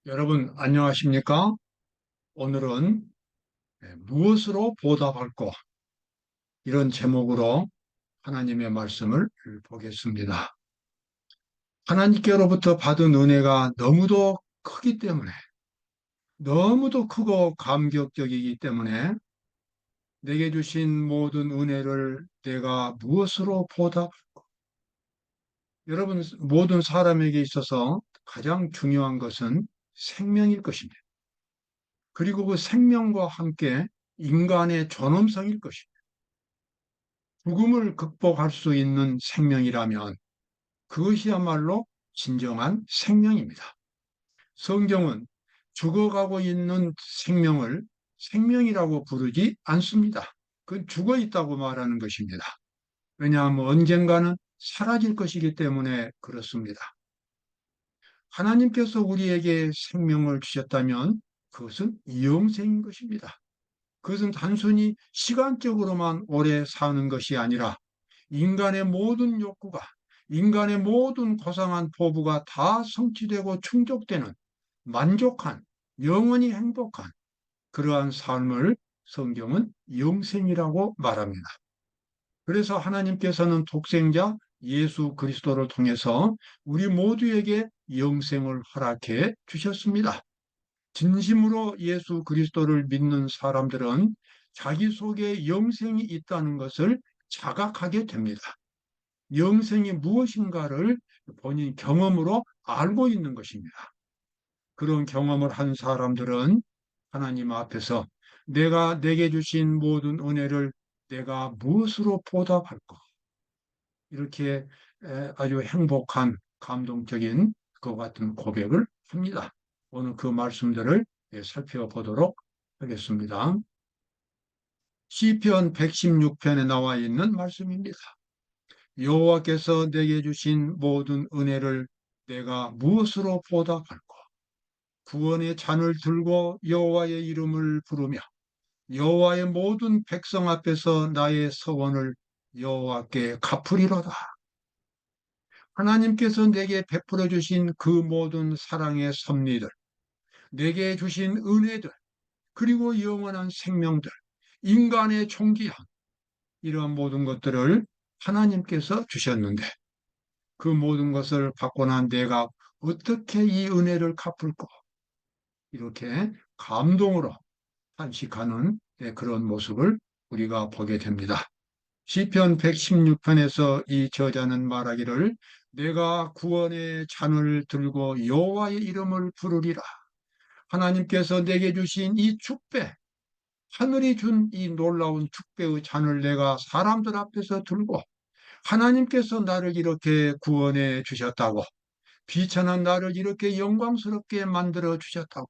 여러분, 안녕하십니까? 오늘은 무엇으로 보답할꼬? 이런 제목으로 하나님의 말씀을 보겠습니다. 하나님께로부터 받은 은혜가 너무도 크기 때문에, 너무도 크고 감격적이기 때문에 내게 주신 모든 은혜를 내가 무엇으로 보답? 여러분, 모든 사람에게 있어서 가장 중요한 것은 생명일 것입니다. 그리고 그 생명과 함께 인간의 존엄성일 것입니다. 죽음을 극복할 수 있는 생명이라면 그것이야말로 진정한 생명입니다. 성경은 죽어가고 있는 생명을 생명이라고 부르지 않습니다. 그건 죽어 있다고 말하는 것입니다. 왜냐하면 언젠가는 사라질 것이기 때문에 그렇습니다. 하나님께서 우리에게 생명을 주셨다면 그것은 영생인 것입니다. 그것은 단순히 시간적으로만 오래 사는 것이 아니라 인간의 모든 욕구가, 인간의 모든 고상한 포부가 다 성취되고 충족되는 만족한, 영원히 행복한 그러한 삶을 성경은 영생이라고 말합니다. 그래서 하나님께서는 독생자 예수 그리스도를 통해서 우리 모두에게 영생을 허락해 주셨습니다. 진심으로 예수 그리스도를 믿는 사람들은 자기 속에 영생이 있다는 것을 자각하게 됩니다. 영생이 무엇인가를 본인 경험으로 알고 있는 것입니다. 그런 경험을 한 사람들은 하나님 앞에서 내가 내게 주신 모든 은혜를 내가 무엇으로 보답할까? 이렇게 아주 행복한 감동적인 것 같은 고백을 합니다. 오늘 그 말씀들을 살펴보도록 하겠습니다. 시편 116편에 나와 있는 말씀입니다. 여호와께서 내게 주신 모든 은혜를 내가 무엇으로 보답할꼬? 구원의 잔을 들고 여호와의 이름을 부르며 여호와의 모든 백성 앞에서 나의 서원을 여호와께 갚으리로다. 하나님께서 내게 베풀어 주신 그 모든 사랑의 섭리들, 내게 주신 은혜들, 그리고 영원한 생명들, 인간의 존귀함, 이러한 모든 것들을 하나님께서 주셨는데 그 모든 것을 받고 난 내가 어떻게 이 은혜를 갚을까? 이렇게 감동으로 탄식하는 그런 모습을 우리가 보게 됩니다. 시편 116편에서 이 저자는 말하기를 내가 구원의 잔을 들고 여호와의 이름을 부르리라. 하나님께서 내게 주신 이 축배, 하늘이 준 이 놀라운 축배의 잔을 내가 사람들 앞에서 들고 하나님께서 나를 이렇게 구원해 주셨다고, 비천한 나를 이렇게 영광스럽게 만들어 주셨다고,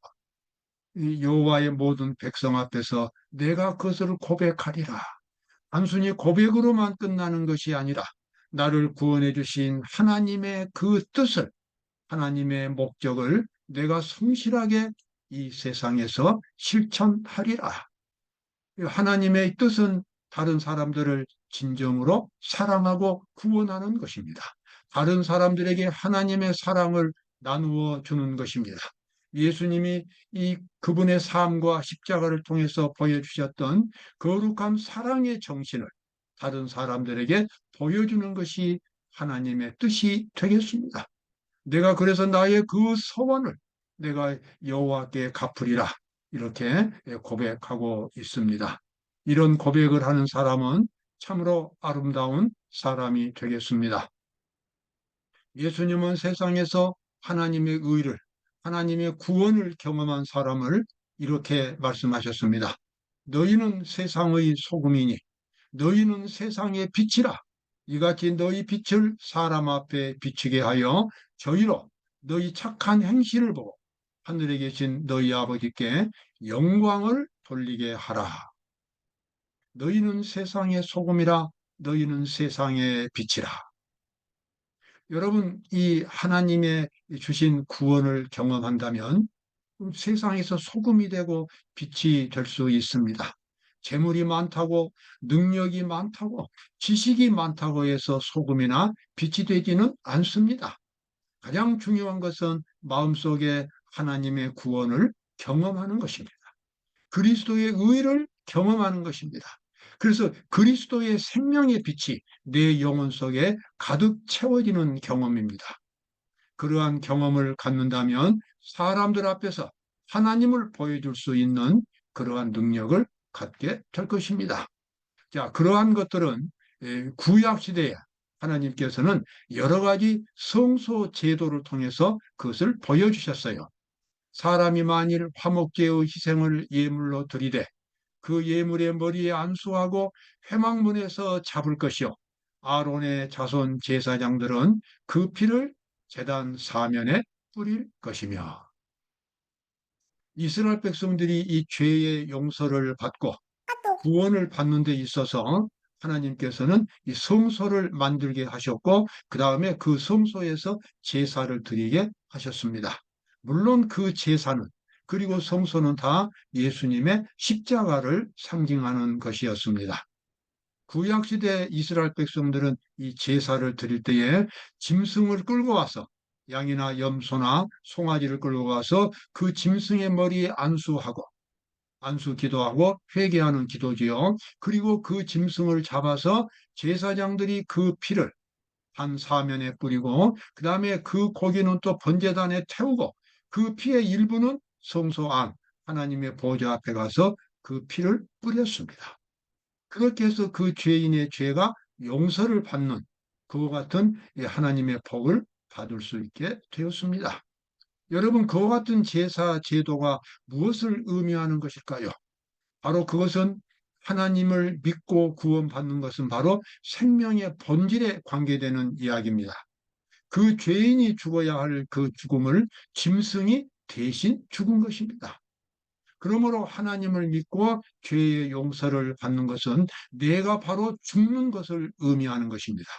이 여호와의 모든 백성 앞에서 내가 그것을 고백하리라. 단순히 고백으로만 끝나는 것이 아니라 나를 구원해 주신 하나님의 그 뜻을, 하나님의 목적을 내가 성실하게 이 세상에서 실천하리라. 하나님의 뜻은 다른 사람들을 진정으로 사랑하고 구원하는 것입니다. 다른 사람들에게 하나님의 사랑을 나누어 주는 것입니다. 예수님이 이 그분의 삶과 십자가를 통해서 보여주셨던 거룩한 사랑의 정신을 다른 사람들에게 보여주는 것이 하나님의 뜻이 되겠습니다. 내가 그래서 나의 그 소원을 내가 여호와께 갚으리라 이렇게 고백하고 있습니다. 이런 고백을 하는 사람은 참으로 아름다운 사람이 되겠습니다. 예수님은 세상에서 하나님의 의를, 하나님의 구원을 경험한 사람을 이렇게 말씀하셨습니다. 너희는 세상의 소금이니 너희는 세상의 빛이라. 이같이 너희 빛을 사람 앞에 비추게 하여 저희로 너희 착한 행실을 보고 하늘에 계신 너희 아버지께 영광을 돌리게 하라. 너희는 세상의 소금이라. 너희는 세상의 빛이라. 여러분, 이 하나님의 주신 구원을 경험한다면 세상에서 소금이 되고 빛이 될 수 있습니다. 재물이 많다고, 능력이 많다고, 지식이 많다고 해서 소금이나 빛이 되지는 않습니다. 가장 중요한 것은 마음속에 하나님의 구원을 경험하는 것입니다. 그리스도의 의를 경험하는 것입니다. 그래서 그리스도의 생명의 빛이 내 영혼 속에 가득 채워지는 경험입니다. 그러한 경험을 갖는다면 사람들 앞에서 하나님을 보여줄 수 있는 그러한 능력을 갖게 될 것입니다. 자, 그러한 것들은 구약 시대에 하나님께서는 여러 가지 성소 제도를 통해서 그것을 보여주셨어요. 사람이 만일 화목제의 희생을 예물로 드리되 그 예물의 머리에 안수하고 회막문에서 잡을 것이요. 아론의 자손 제사장들은 그 피를 제단 사면에 뿌릴 것이며, 이스라엘 백성들이 이 죄의 용서를 받고 구원을 받는 데 있어서 하나님께서는 이 성소를 만들게 하셨고, 그 다음에 그 성소에서 제사를 드리게 하셨습니다. 물론 그 제사는, 그리고 성소는 다 예수님의 십자가를 상징하는 것이었습니다. 구약시대 이스라엘 백성들은 이 제사를 드릴 때에 짐승을 끌고 와서, 양이나 염소나 송아지를 끌고 가서 그 짐승의 머리에 안수하고, 안수 기도하고 회개하는 기도지요. 그리고 그 짐승을 잡아서 제사장들이 그 피를 한 사면에 뿌리고, 그 다음에 그 고기는 또 번제단에 태우고, 그 피의 일부는 성소 안 하나님의 보좌 앞에 가서 그 피를 뿌렸습니다. 그렇게 해서 그 죄인의 죄가 용서를 받는 그와 같은 하나님의 복을 받을 수 있게 되었습니다. 여러분, 그와 같은 제사 제도가 무엇을 의미하는 것일까요? 바로 그것은, 하나님을 믿고 구원받는 것은 바로 생명의 본질에 관계되는 이야기입니다. 그 죄인이 죽어야 할 그 죽음을 짐승이 대신 죽은 것입니다. 그러므로 하나님을 믿고 죄의 용서를 받는 것은 내가 바로 죽는 것을 의미하는 것입니다.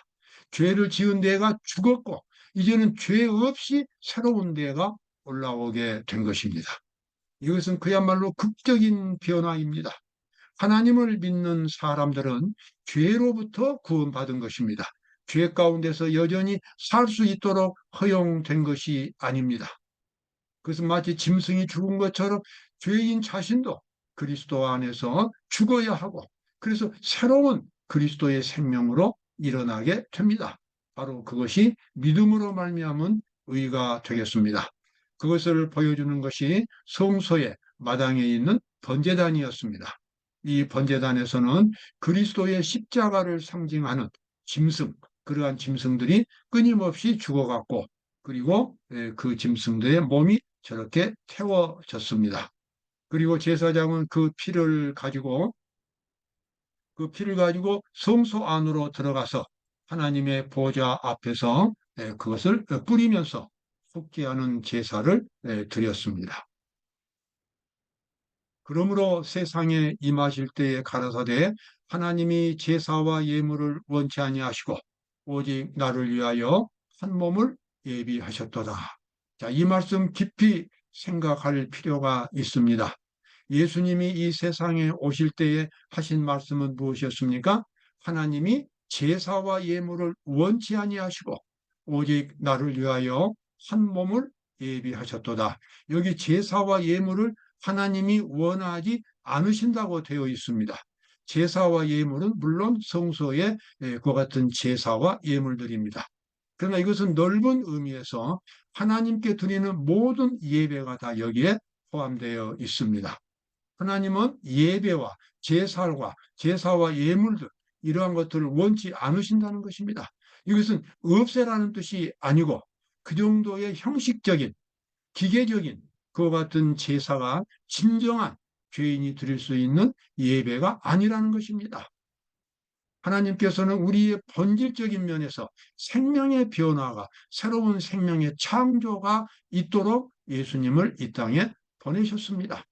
죄를 지은 내가 죽었고, 이제는 죄 없이 새로운 내가 올라오게 된 것입니다. 이것은 그야말로 극적인 변화입니다. 하나님을 믿는 사람들은 죄로부터 구원받은 것입니다. 죄 가운데서 여전히 살 수 있도록 허용된 것이 아닙니다. 그것은 마치 짐승이 죽은 것처럼 죄인 자신도 그리스도 안에서 죽어야 하고, 그래서 새로운 그리스도의 생명으로 일어나게 됩니다. 바로 그것이 믿음으로 말미암은 의가 되겠습니다. 그것을 보여주는 것이 성소의 마당에 있는 번제단이었습니다. 이 번제단에서는 그리스도의 십자가를 상징하는 짐승, 그러한 짐승들이 끊임없이 죽어갔고, 그리고 그 짐승들의 몸이 저렇게 태워졌습니다. 그리고 제사장은 그 피를 가지고 성소 안으로 들어가서 하나님의 보좌 앞에서 그것을 뿌리면서 속죄하는 제사를 드렸습니다. 그러므로 세상에 임하실 때에 가라사대 하나님이 제사와 예물을 원치 아니하시고 오직 나를 위하여 한 몸을 예비하셨도다. 자, 이 말씀 깊이 생각할 필요가 있습니다. 예수님이 이 세상에 오실 때에 하신 말씀은 무엇이었습니까? 하나님이 제사와 예물을 원치 아니하시고 오직 나를 위하여 한 몸을 예비하셨도다. 여기 제사와 예물을 하나님이 원하지 않으신다고 되어 있습니다. 제사와 예물은 물론 성소의 그와 같은 제사와 예물들입니다. 그러나 이것은 넓은 의미에서 하나님께 드리는 모든 예배가 다 여기에 포함되어 있습니다. 하나님은 예배와 제사와 예물들, 이러한 것들을 원치 않으신다는 것입니다. 이것은 없애라는 뜻이 아니고, 그 정도의 형식적인, 기계적인 그와 같은 제사가 진정한 죄인이 드릴 수 있는 예배가 아니라는 것입니다. 하나님께서는 우리의 본질적인 면에서 생명의 변화가, 새로운 생명의 창조가 있도록 예수님을 이 땅에 보내셨습니다.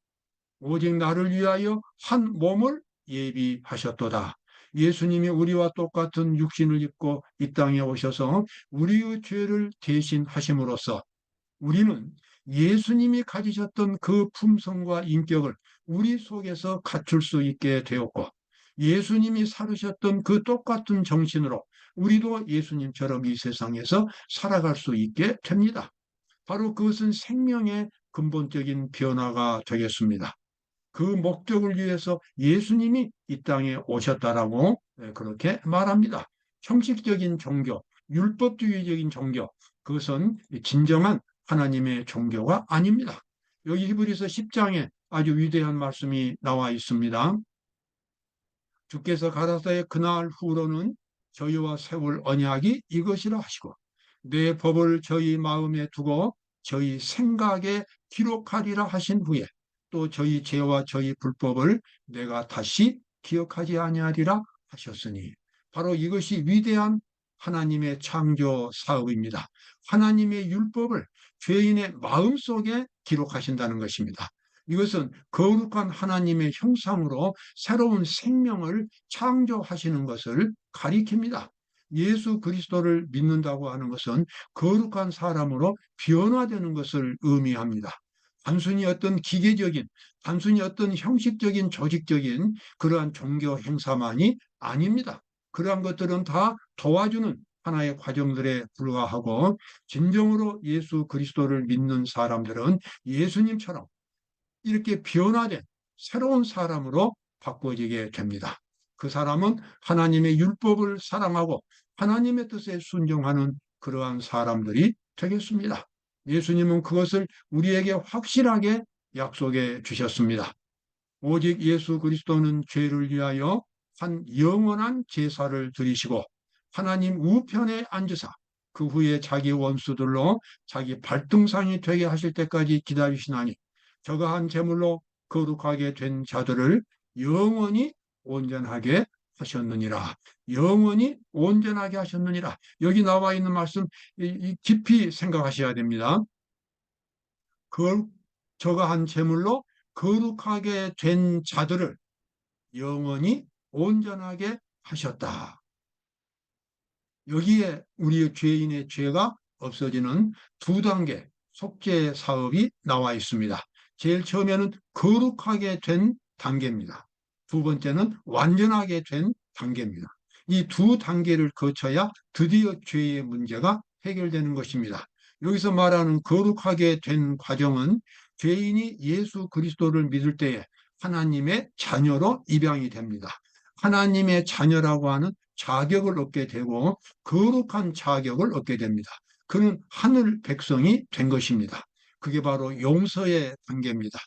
오직 나를 위하여 한 몸을 예비하셨도다. 예수님이 우리와 똑같은 육신을 입고 이 땅에 오셔서 우리의 죄를 대신하심으로써 우리는 예수님이 가지셨던 그 품성과 인격을 우리 속에서 갖출 수 있게 되었고, 예수님이 살으셨던 그 똑같은 정신으로 우리도 예수님처럼 이 세상에서 살아갈 수 있게 됩니다. 바로 그것은 생명의 근본적인 변화가 되겠습니다. 그 목적을 위해서 예수님이 이 땅에 오셨다라고 그렇게 말합니다. 형식적인 종교, 율법주의적인 종교, 그것은 진정한 하나님의 종교가 아닙니다. 여기 히브리서 10장에 아주 위대한 말씀이 나와 있습니다. 주께서 가라사의 그날 후로는 저희와 세울 언약이 이것이라 하시고 내 법을 저희 마음에 두고 저희 생각에 기록하리라 하신 후에 또 저희 죄와 저희 불법을 내가 다시 기억하지 아니하리라 하셨으니 바로 이것이 위대한 하나님의 창조 사업입니다. 하나님의 율법을 죄인의 마음속에 기록하신다는 것입니다. 이것은 거룩한 하나님의 형상으로 새로운 생명을 창조하시는 것을 가리킵니다. 예수 그리스도를 믿는다고 하는 것은 거룩한 사람으로 변화되는 것을 의미합니다. 단순히 어떤 기계적인, 단순히 어떤 형식적인 조직적인 그러한 종교 행사만이 아닙니다. 그러한 것들은 다 도와주는 하나의 과정들에 불과하고 진정으로 예수 그리스도를 믿는 사람들은 예수님처럼 이렇게 변화된 새로운 사람으로 바꿔지게 됩니다. 그 사람은 하나님의 율법을 사랑하고 하나님의 뜻에 순종하는 그러한 사람들이 되겠습니다. 예수님은 그것을 우리에게 확실하게 약속해 주셨습니다. 오직 예수 그리스도는 죄를 위하여 한 영원한 제사를 드리시고 하나님 우편에 앉으사 그 후에 자기 원수들로 자기 발등상이 되게 하실 때까지 기다리시나니 저가 한 제물로 거룩하게 된 자들을 영원히 온전하게 하셨느니라. 영원히 온전하게 하셨느니라. 여기 나와 있는 말씀 깊이 생각하셔야 됩니다. 저가 한 제물로 거룩하게 된 자들을 영원히 온전하게 하셨다. 여기에 우리의 죄인의 죄가 없어지는 두 단계 속죄 사업이 나와 있습니다. 제일 처음에는 거룩하게 된 단계입니다. 두 번째는 완전하게 된 단계입니다. 이 두 단계를 거쳐야 드디어 죄의 문제가 해결되는 것입니다. 여기서 말하는 거룩하게 된 과정은 죄인이 예수 그리스도를 믿을 때에 하나님의 자녀로 입양이 됩니다. 하나님의 자녀라고 하는 자격을 얻게 되고 거룩한 자격을 얻게 됩니다. 그는 하늘 백성이 된 것입니다. 그게 바로 용서의 단계입니다.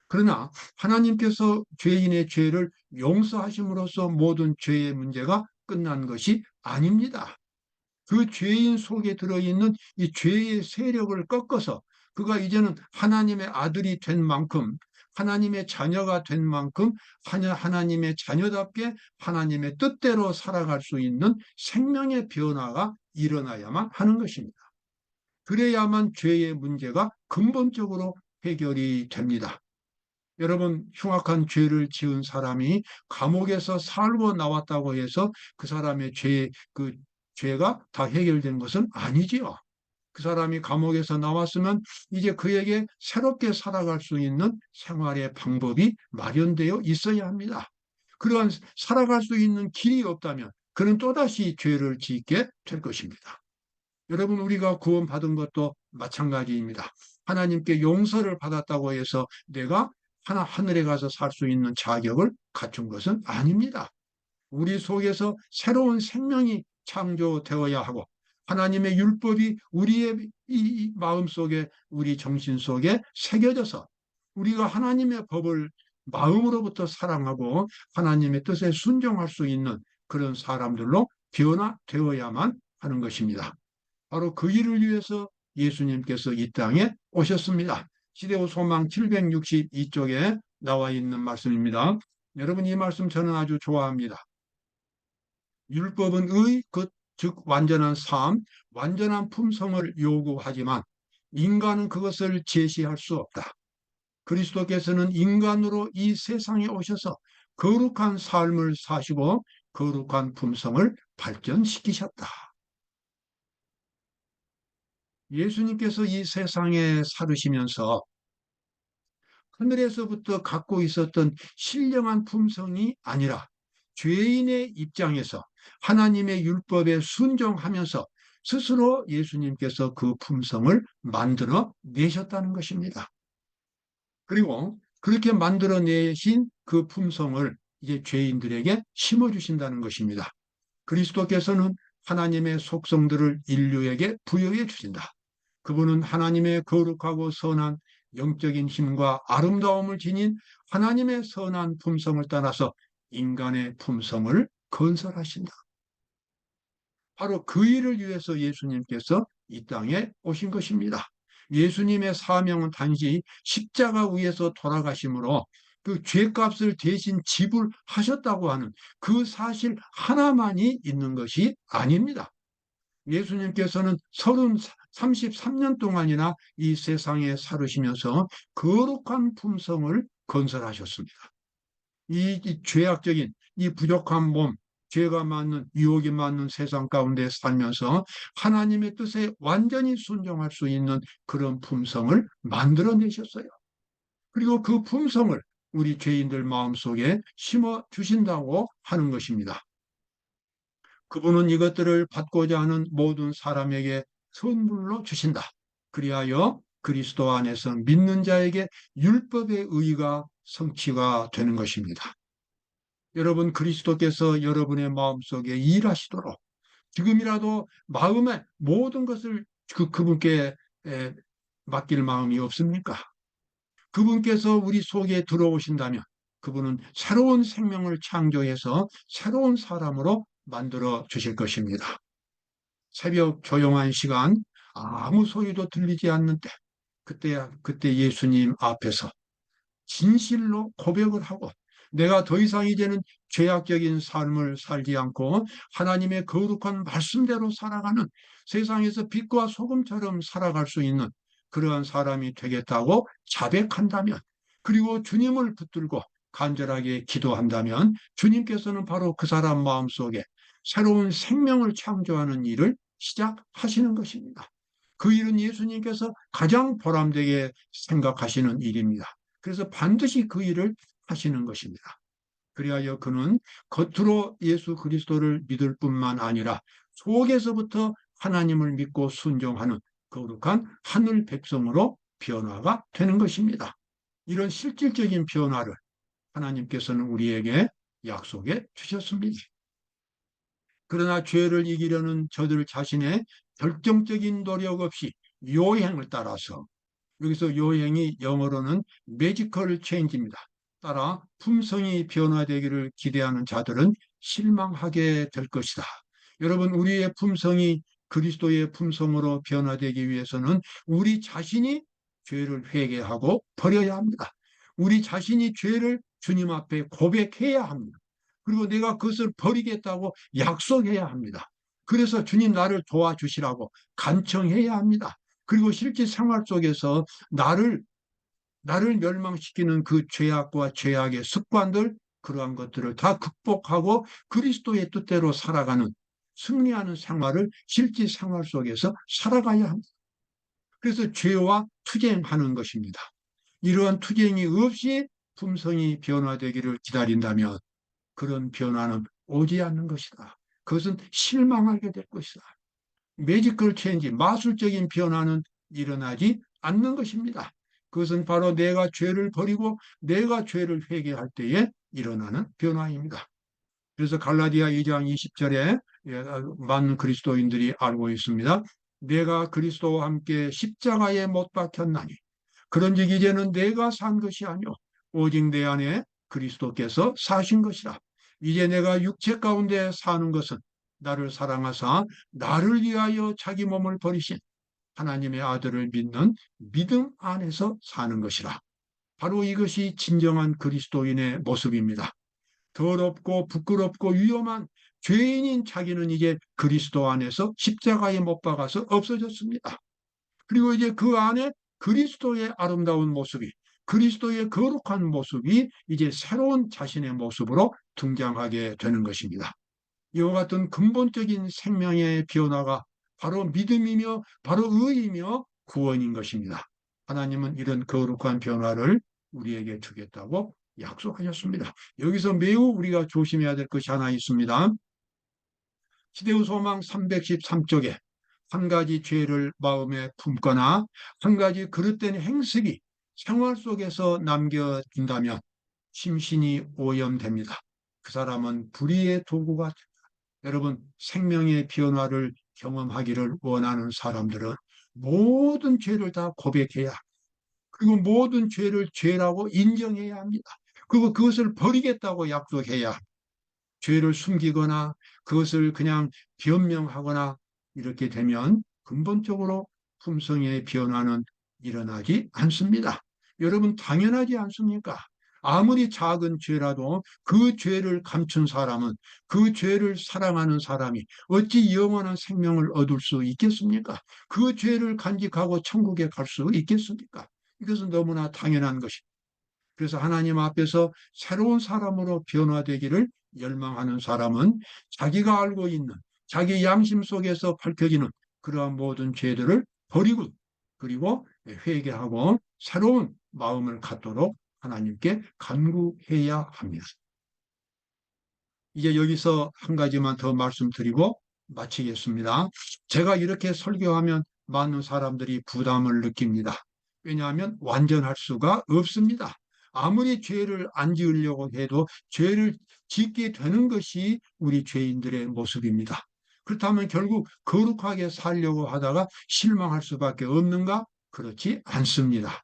그러나 하나님께서 죄인의 죄를 용서하심으로써 모든 죄의 문제가 끝난 것이 아닙니다. 그 죄인 속에 들어있는 이 죄의 세력을 꺾어서 그가 이제는 하나님의 아들이 된 만큼 하나님의 자녀가 된 만큼 하나님의 자녀답게 하나님의 뜻대로 살아갈 수 있는 생명의 변화가 일어나야만 하는 것입니다. 그래야만 죄의 문제가 근본적으로 해결이 됩니다. 여러분, 흉악한 죄를 지은 사람이 감옥에서 살고 나왔다고 해서 그 사람의 죄가 다 해결된 것은 아니지요. 그 사람이 감옥에서 나왔으면 이제 그에게 새롭게 살아갈 수 있는 생활의 방법이 마련되어 있어야 합니다. 그러한 살아갈 수 있는 길이 없다면 그는 또다시 죄를 짓게 될 것입니다. 여러분, 우리가 구원받은 것도 마찬가지입니다. 하나님께 용서를 받았다고 해서 내가 하늘에 가서 살 수 있는 자격을 갖춘 것은 아닙니다. 우리 속에서 새로운 생명이 창조되어야 하고 하나님의 율법이 우리의 이 마음 속에 우리 정신 속에 새겨져서 우리가 하나님의 법을 마음으로부터 사랑하고 하나님의 뜻에 순종할 수 있는 그런 사람들로 변화되어야만 하는 것입니다. 바로 그 일을 위해서 예수님께서 이 땅에 오셨습니다. 시대오 소망 762쪽에 나와 있는 말씀입니다. 여러분, 이 말씀 저는 아주 좋아합니다. 율법은 의, 즉 완전한 삶, 완전한 품성을 요구하지만 인간은 그것을 제시할 수 없다. 그리스도께서는 인간으로 이 세상에 오셔서 거룩한 삶을 사시고 거룩한 품성을 발전시키셨다. 예수님께서 이 세상에 살으시면서 하늘에서부터 갖고 있었던 신령한 품성이 아니라 죄인의 입장에서 하나님의 율법에 순종하면서 스스로 예수님께서 그 품성을 만들어 내셨다는 것입니다. 그리고 그렇게 만들어내신 그 품성을 이제 죄인들에게 심어주신다는 것입니다. 그리스도께서는 하나님의 속성들을 인류에게 부여해 주신다. 그분은 하나님의 거룩하고 선한 영적인 힘과 아름다움을 지닌 하나님의 선한 품성을 따라서 인간의 품성을 건설하신다. 바로 그 일을 위해서 예수님께서 이 땅에 오신 것입니다. 예수님의 사명은 단지 십자가 위에서 돌아가심으로 그 죄값을 대신 지불하셨다고 하는 그 사실 하나만이 있는 것이 아닙니다. 예수님께서는 33년 동안이나 이 세상에 살으시면서 거룩한 품성을 건설하셨습니다. 이 죄악적인 이 부족한 몸, 죄가 맞는 유혹이 맞는 세상 가운데 살면서 하나님의 뜻에 완전히 순종할 수 있는 그런 품성을 만들어내셨어요. 그리고 그 품성을 우리 죄인들 마음속에 심어 주신다고 하는 것입니다. 그분은 이것들을 받고자 하는 모든 사람에게 선물로 주신다. 그리하여 그리스도 안에서 믿는 자에게 율법의 의가 성취가 되는 것입니다. 여러분, 그리스도께서 여러분의 마음속에 일하시도록 지금이라도 마음의 모든 것을 그분께 맡길 마음이 없습니까? 그분께서 우리 속에 들어오신다면 그분은 새로운 생명을 창조해서 새로운 사람으로 만들어 주실 것입니다. 새벽 조용한 시간, 아무 소리도 들리지 않는 때, 그때 예수님 앞에서 진실로 고백을 하고 내가 더 이상 이제는 죄악적인 삶을 살지 않고 하나님의 거룩한 말씀대로 살아가는 세상에서 빛과 소금처럼 살아갈 수 있는 그러한 사람이 되겠다고 자백한다면 그리고 주님을 붙들고 간절하게 기도한다면 주님께서는 바로 그 사람 마음속에 새로운 생명을 창조하는 일을 시작하시는 것입니다. 그 일은 예수님께서 가장 보람되게 생각하시는 일입니다. 그래서 반드시 그 일을 하시는 것입니다. 그리하여 그는 겉으로 예수 그리스도를 믿을 뿐만 아니라 속에서부터 하나님을 믿고 순종하는 거룩한 하늘 백성으로 변화가 되는 것입니다. 이런 실질적인 변화를 하나님께서는 우리에게 약속해 주셨습니다. 그러나 죄를 이기려는 저들 자신의 결정적인 노력 없이 요행을 따라서 여기서 요행이 영어로는 매지컬 체인지입니다. 따라 품성이 변화되기를 기대하는 자들은 실망하게 될 것이다. 여러분, 우리의 품성이 그리스도의 품성으로 변화되기 위해서는 우리 자신이 죄를 회개하고 버려야 합니다. 우리 자신이 죄를 주님 앞에 고백해야 합니다. 그리고 내가 그것을 버리겠다고 약속해야 합니다. 그래서 주님 나를 도와주시라고 간청해야 합니다. 그리고 실제 생활 속에서 나를 멸망시키는 그 죄악과 죄악의 습관들, 그러한 것들을 다 극복하고 그리스도의 뜻대로 살아가는 승리하는 생활을 실제 생활 속에서 살아가야 합니다. 그래서 죄와 투쟁하는 것입니다. 이러한 투쟁이 없이 품성이 변화되기를 기다린다면 그런 변화는 오지 않는 것이다. 그것은 실망하게 될 것이다. 매지컬 체인지, 마술적인 변화는 일어나지 않는 것입니다. 그것은 바로 내가 죄를 버리고 내가 죄를 회개할 때에 일어나는 변화입니다. 그래서 갈라디아 2장 20절에 많은 그리스도인들이 알고 있습니다. 내가 그리스도와 함께 십자가에 못 박혔나니 그런즉 이제는 내가 산 것이 아니요 오직 내 안에 그리스도께서 사신 것이라. 이제 내가 육체 가운데 사는 것은 나를 사랑하사 나를 위하여 자기 몸을 버리신 하나님의 아들을 믿는 믿음 안에서 사는 것이라. 바로 이것이 진정한 그리스도인의 모습입니다. 더럽고 부끄럽고 위험한 죄인인 자기는 이제 그리스도 안에서 십자가에 못 박아서 없어졌습니다. 그리고 이제 그 안에 그리스도의 아름다운 모습이 그리스도의 거룩한 모습이 이제 새로운 자신의 모습으로 등장하게 되는 것입니다. 이와 같은 근본적인 생명의 변화가 바로 믿음이며 바로 의이며 구원인 것입니다. 하나님은 이런 거룩한 변화를 우리에게 주겠다고 약속하셨습니다. 여기서 매우 우리가 조심해야 될 것이 하나 있습니다. 시대의 소망 313쪽에 한 가지 죄를 마음에 품거나 한 가지 그릇된 행습이 생활 속에서 남겨둔다면 심신이 오염됩니다. 그 사람은 불의의 도구가 됩니다. 여러분, 생명의 변화를 경험하기를 원하는 사람들은 모든 죄를 다 고백해야, 그리고 모든 죄를 죄라고 인정해야 합니다. 그리고 그것을 버리겠다고 약속해야, 죄를 숨기거나 그것을 그냥 변명하거나 이렇게 되면 근본적으로 품성의 변화는 일어나지 않습니다. 여러분, 당연하지 않습니까? 아무리 작은 죄라도 그 죄를 감춘 사람은, 그 죄를 사랑하는 사람이 어찌 영원한 생명을 얻을 수 있겠습니까? 그 죄를 간직하고 천국에 갈 수 있겠습니까? 이것은 너무나 당연한 것입니다. 그래서 하나님 앞에서 새로운 사람으로 변화되기를 열망하는 사람은 자기가 알고 있는, 자기 양심 속에서 밝혀지는 그러한 모든 죄들을 버리고, 그리고 회개하고 새로운 마음을 갖도록 하나님께 간구해야 합니다. 이제 여기서 한 가지만 더 말씀드리고 마치겠습니다. 제가 이렇게 설교하면 많은 사람들이 부담을 느낍니다. 왜냐하면 완전할 수가 없습니다. 아무리 죄를 안 지으려고 해도 죄를 짓게 되는 것이 우리 죄인들의 모습입니다. 그렇다면 결국 거룩하게 살려고 하다가 실망할 수밖에 없는가? 그렇지 않습니다.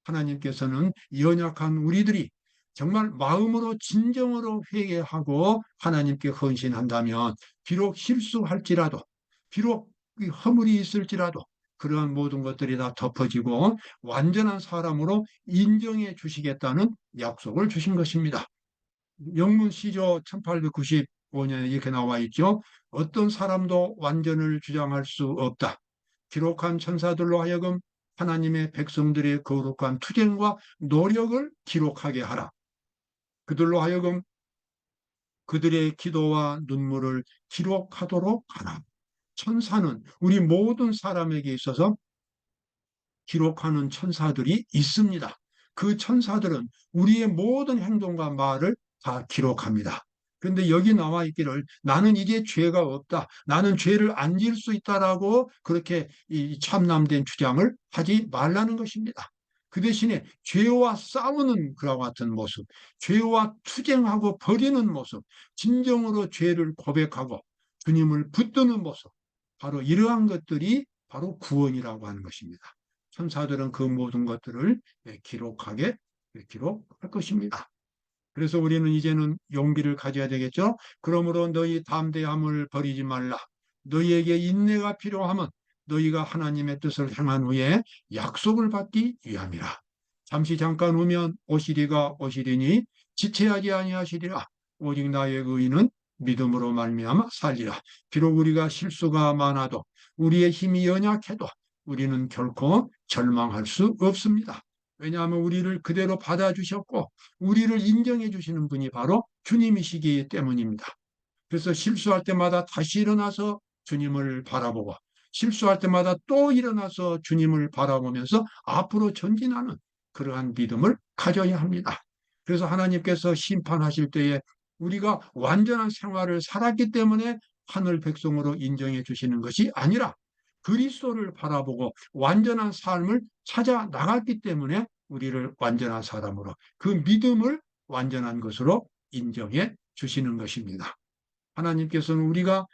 하나님께서는 연약한 우리들이 정말 마음으로 진정으로 회개하고 하나님께 헌신한다면 비록 실수할지라도, 비록 허물이 있을지라도 그러한 모든 것들이 다 덮어지고 완전한 사람으로 인정해 주시겠다는 약속을 주신 것입니다. 영문 시조 1895년에 이렇게 나와 있죠. 어떤 사람도 완전을 주장할 수 없다. 기록한 천사들로 하여금 하나님의 백성들의 거룩한 투쟁과 노력을 기록하게 하라. 그들로 하여금 그들의 기도와 눈물을 기록하도록 하라. 천사는 우리 모든 사람에게 있어서 기록하는 천사들이 있습니다. 그 천사들은 우리의 모든 행동과 말을 다 기록합니다. 그런데 여기 나와 있기를 나는 이제 죄가 없다. 나는 죄를 안 지을 수 있다라고 그렇게 이 참남된 주장을 하지 말라는 것입니다. 그 대신에 죄와 싸우는 그와 같은 모습, 죄와 투쟁하고 버리는 모습, 진정으로 죄를 고백하고 주님을 붙드는 모습, 바로 이러한 것들이 바로 구원이라고 하는 것입니다. 천사들은 그 모든 것들을 기록할 것입니다. 그래서 우리는 이제는 용기를 가져야 되겠죠. 그러므로 너희 담대함을 버리지 말라. 너희에게 인내가 필요하면 너희가 하나님의 뜻을 행한 후에 약속을 받기 위함이라. 잠시 잠깐 후면 오시리가 오시리니 지체하지 아니하시리라. 오직 나의 의인은 믿음으로 말미암아 살리라. 비록 우리가 실수가 많아도 우리의 힘이 연약해도 우리는 결코 절망할 수 없습니다. 왜냐하면 우리를 그대로 받아주셨고 우리를 인정해 주시는 분이 바로 주님이시기 때문입니다. 그래서 실수할 때마다 다시 일어나서 주님을 바라보고 실수할 때마다 또 일어나서 주님을 바라보면서 앞으로 전진하는 그러한 믿음을 가져야 합니다. 그래서 하나님께서 심판하실 때에 우리가 완전한 생활을 살았기 때문에 하늘 백성으로 인정해 주시는 것이 아니라 그리스도를 바라보고 완전한 삶을 찾아 나갔기 때문에 우리를 완전한 사람으로 그 믿음을 완전한 것으로 인정해 주시는 것입니다. 하나님께서는 우리가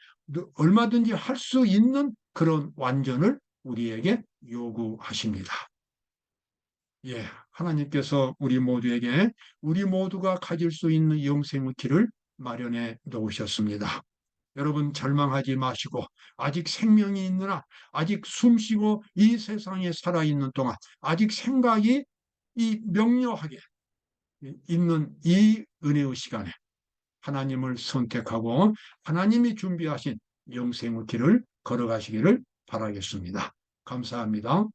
얼마든지 할 수 있는 그런 완전을 우리에게 요구하십니다. 예, 하나님께서 우리 모두가 가질 수 있는 영생의 길을 마련해 놓으셨습니다. 여러분 절망하지 마시고 아직 생명이 있느나 아직 숨쉬고 이 세상에 살아있는 동안 아직 생각이 명료하게 있는 이 은혜의 시간에 하나님을 선택하고 하나님이 준비하신 영생의 길을 걸어가시기를 바라겠습니다. 감사합니다.